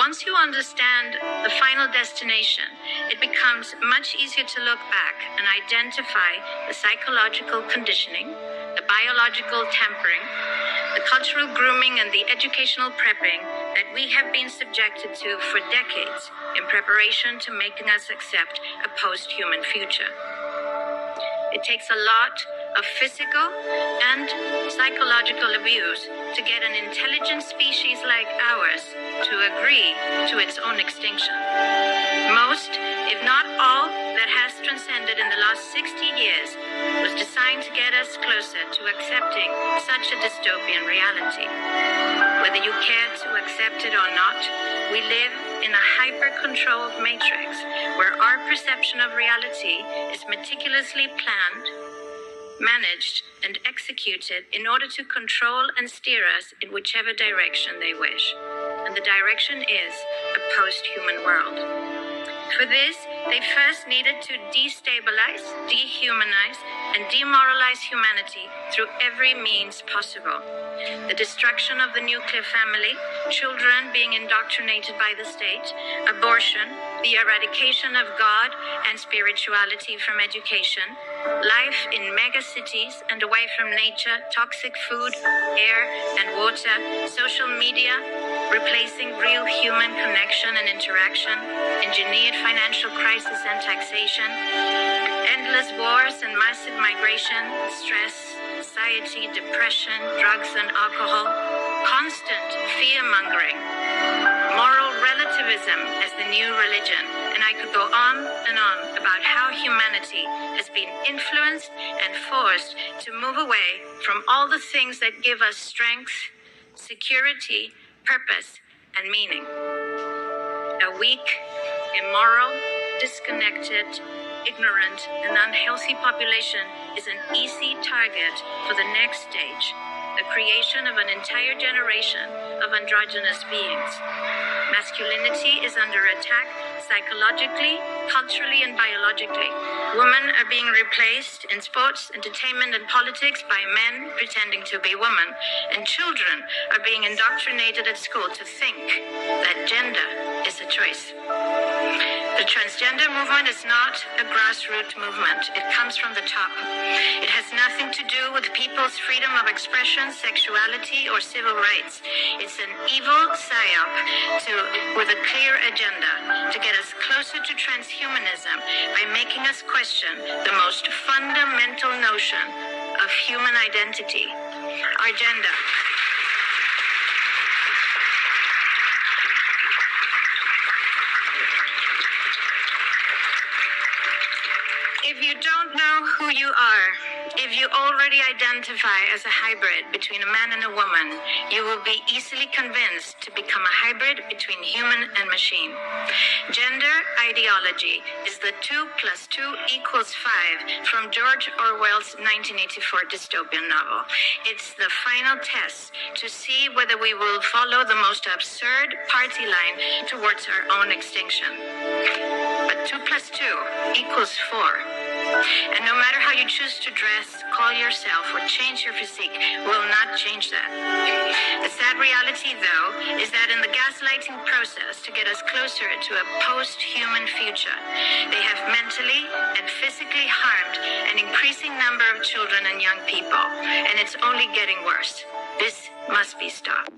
once you understand the final destination, it becomes much easier to look back and identify the psychological conditioning, the biological tampering, the cultural grooming, and the educational prepping that we have been subjected to for decades in preparation to making us accept a post-human future. It takes a lot of physical and psychological abuse to get an intelligent species like ours to agree to its own extinction. Most, if not all, that has transcended in the last 60 years was designed to get us closer to accepting such a dystopian reality. Whether you care to accept it or not, we live in a hyper-controlled matrix where our perception of reality is meticulously planned, managed, and executed in order to control and steer us in whichever direction they wish. And the direction is a post-human world. For this, they first needed to destabilize, dehumanize, and demoralize humanity through every means possible. The destruction of the nuclear family, children being indoctrinated by the state, abortion, the eradication of God and spirituality from education, life in megacities and away from nature, toxic food, air, and water, social media, replacing real human connection and interaction, engineered financial crisis and taxation, endless wars and massive migration, stress, anxiety, depression, drugs and alcohol, constant fear-mongering, moral relativism as the new religion, and I could go on and on about how humanity has been influenced and forced to move away from all the things that give us strength, security, purpose, and meaning. A weak, immoral, disconnected, ignorant, and unhealthy population is an easy target for the next stage, the creation of an entire generation of androgynous beings. Masculinity is under attack psychologically, culturally, and biologically. Women are being replaced in sports, entertainment, and politics by men pretending to be women, and children are being indoctrinated at school to think that gender is a choice. The transgender movement is not a grassroots movement. It comes from the top. It has nothing to do with people's freedom of expression, sexuality, or civil rights. It's an evil psyop with a clear agenda to get us closer to transhumanism by making us question the most fundamental notion of human identity, our gender. If you don't know who you are, if you already identify as a hybrid between a man and a woman, you will be easily convinced to become a hybrid between human and machine. Gender ideology is the 2 + 2 = 5 from George Orwell's 1984 dystopian novel. It's the final test to see whether we will follow the most absurd party line towards our own extinction. But 2 + 2 = 4. And no matter how you choose to dress, call yourself, or change your physique, will not change that. The sad reality, though, is that in the gaslighting process to get us closer to a post-human future, they have mentally and physically harmed an increasing number of children and young people, and it's only getting worse. This must be stopped.